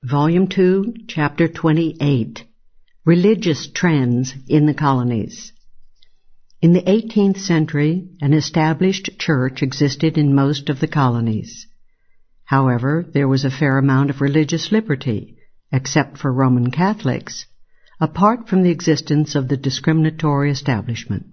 Volume 2, Chapter 28, Religious Trends in the Colonies. In the 18th century, an established church existed in most of the colonies. However, there was a fair amount of religious liberty, except for Roman Catholics, apart from the existence of the discriminatory establishment.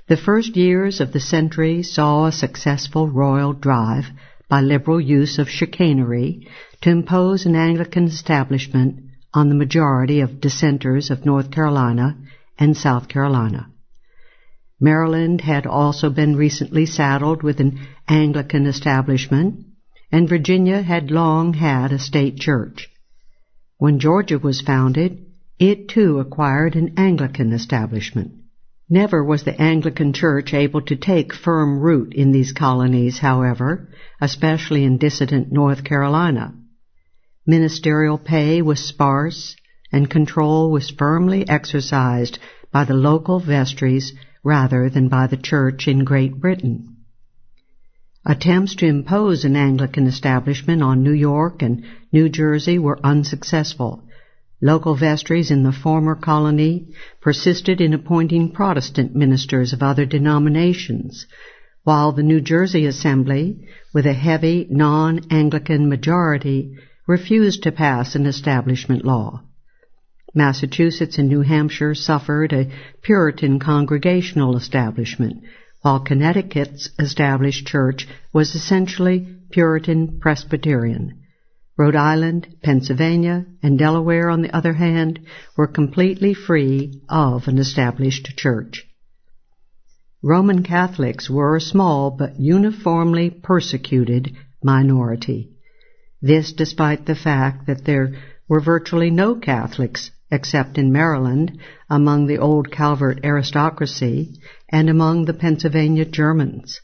The first years of the century saw a successful royal drive by liberal use of chicanery to impose an Anglican establishment on the majority of dissenters of North Carolina and South Carolina. Maryland had also been recently saddled with an Anglican establishment, and Virginia had long had a state church. When Georgia was founded, it too acquired an Anglican establishment. Never was the Anglican Church able to take firm root in these colonies, however, especially in dissident North Carolina. Ministerial pay was sparse, and control was firmly exercised by the local vestries rather than by the Church in Great Britain. Attempts to impose an Anglican establishment on New York and New Jersey were unsuccessful. Local vestries in the former colony persisted in appointing Protestant ministers of other denominations, while the New Jersey Assembly, with a heavy non-Anglican majority, refused to pass an establishment law. Massachusetts and New Hampshire suffered a Puritan congregational establishment, while Connecticut's established church was essentially Puritan Presbyterian. Rhode Island, Pennsylvania, and Delaware, on the other hand, were completely free of an established church. Roman Catholics were a small but uniformly persecuted minority. This despite the fact that there were virtually no Catholics except in Maryland, among the old Calvert aristocracy, and among the Pennsylvania Germans.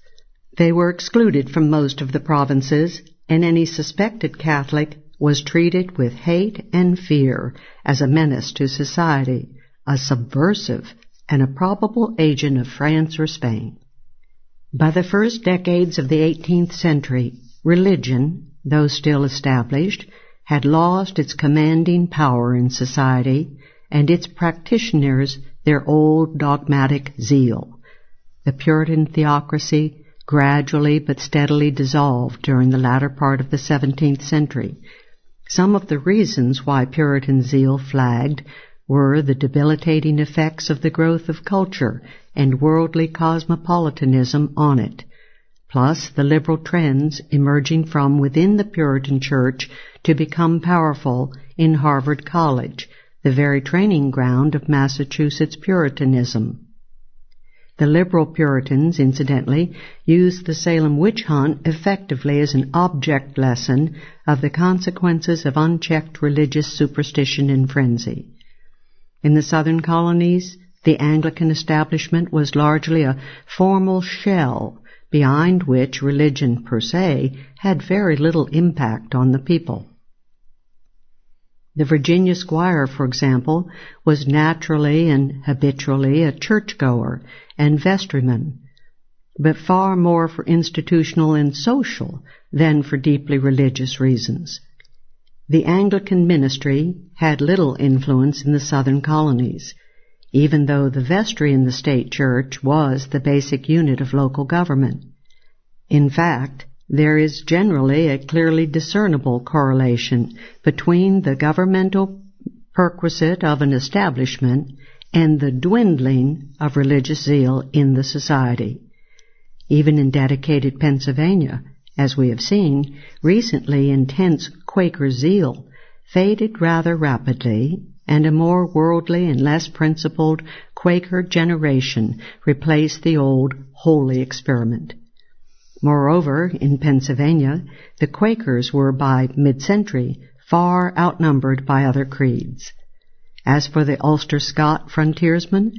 They were excluded from most of the provinces, and any suspected Catholic was treated with hate and fear as a menace to society, a subversive, and a probable agent of France or Spain. By the first decades of the 18th century, religion, though still established, had lost its commanding power in society, and its practitioners their old dogmatic zeal. The Puritan theocracy gradually but steadily dissolved during the latter part of the 17th century. Some of the reasons why Puritan zeal flagged were the debilitating effects of the growth of culture and worldly cosmopolitanism on it, plus the liberal trends emerging from within the Puritan Church to become powerful in Harvard College, the very training ground of Massachusetts Puritanism. The liberal Puritans, incidentally, used the Salem witch hunt effectively as an object lesson of the consequences of unchecked religious superstition and frenzy. In the southern colonies, the Anglican establishment was largely a formal shell behind which religion per se had very little impact on the people. The Virginia squire, for example, was naturally and habitually a churchgoer and vestryman, but far more for institutional and social than for deeply religious reasons. The Anglican ministry had little influence in the southern colonies, even though the vestry in the state church was the basic unit of local government. In fact, there is generally a clearly discernible correlation between the governmental perquisite of an establishment and the dwindling of religious zeal in the society. Even in dedicated Pennsylvania, as we have seen, recently intense Quaker zeal faded rather rapidly, and a more worldly and less principled Quaker generation replaced the old holy experiment. Moreover, in Pennsylvania, the Quakers were by mid-century far outnumbered by other creeds. As for the Ulster Scot frontiersmen,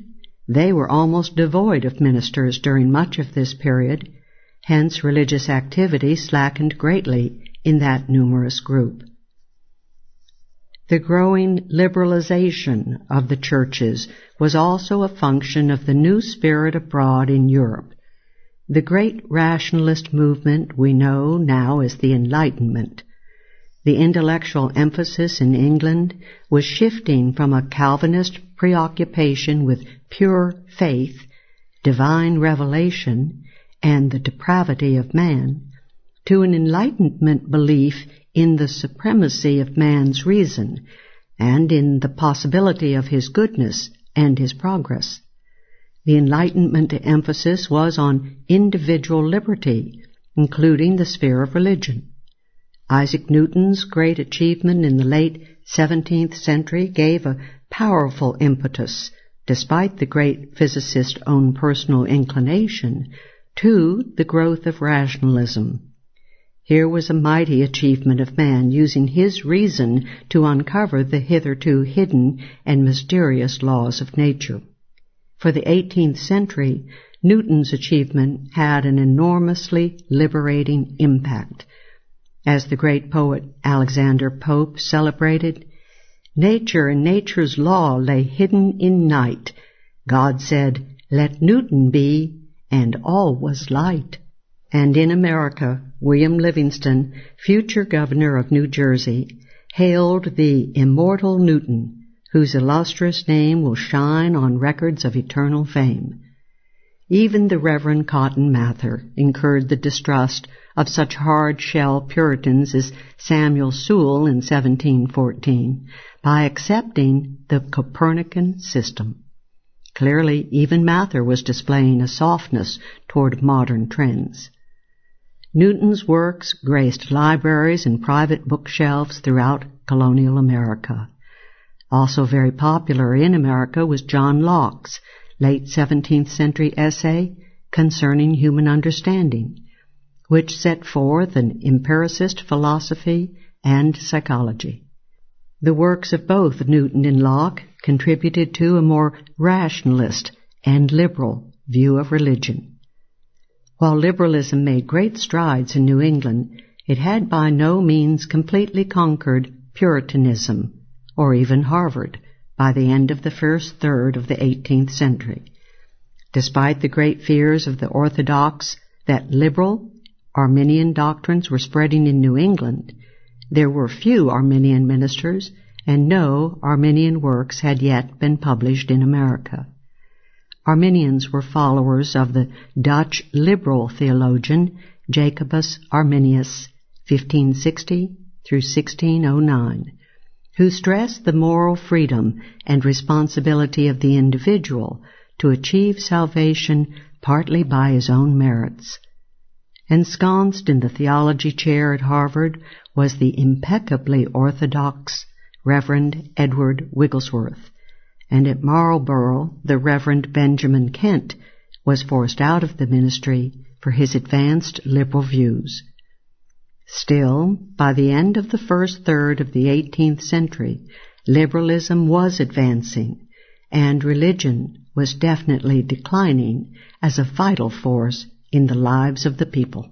they were almost devoid of ministers during much of this period, hence religious activity slackened greatly in that numerous group. The growing liberalization of the churches was also a function of the new spirit abroad in Europe. The great rationalist movement we know now as the Enlightenment The intellectual emphasis in England was shifting from a Calvinist preoccupation with pure faith, divine revelation, and the depravity of man, to an Enlightenment belief in the supremacy of man's reason and in the possibility of his goodness and his progress. The Enlightenment emphasis was on individual liberty, including the sphere of religion. Isaac Newton's great achievement in the late 17th century gave a powerful impetus, despite the great physicist's own personal inclination, to the growth of rationalism. Here was a mighty achievement of man using his reason to uncover the hitherto hidden and mysterious laws of nature. For the 18th century, Newton's achievement had an enormously liberating impact. As the great poet Alexander Pope celebrated, "Nature and nature's law lay hidden in night. God said, 'Let Newton be,' and all was light." And in America, William Livingston, future governor of New Jersey, hailed the immortal Newton, whose illustrious name will shine on records of eternal fame. Even the Reverend Cotton Mather incurred the distrust of such hard-shell Puritans as Samuel Sewall in 1714 by accepting the Copernican system. Clearly, even Mather was displaying a softness toward modern trends. Newton's works graced libraries and private bookshelves throughout colonial America. Also very popular in America was John Locke's late 17th century essay Concerning Human Understanding, which set forth an empiricist philosophy and psychology. The works of both Newton and Locke contributed to a more rationalist and liberal view of religion. While liberalism made great strides in New England, it had by no means completely conquered Puritanism, or even Harvard, by the end of the first third of the 18th century. Despite the great fears of the Orthodox that liberal Arminian doctrines were spreading in New England, there were few Arminian ministers, and no Arminian works had yet been published in America. Arminians were followers of the Dutch liberal theologian Jacobus Arminius, 1560 through 1609, who stressed the moral freedom and responsibility of the individual to achieve salvation partly by his own merits. Ensconced in the theology chair at Harvard was the impeccably orthodox Reverend Edward Wigglesworth, and at Marlborough the Reverend Benjamin Kent was forced out of the ministry for his advanced liberal views. Still, by the end of the first third of the 18th century, liberalism was advancing, and religion was definitely declining as a vital force in the lives of the people.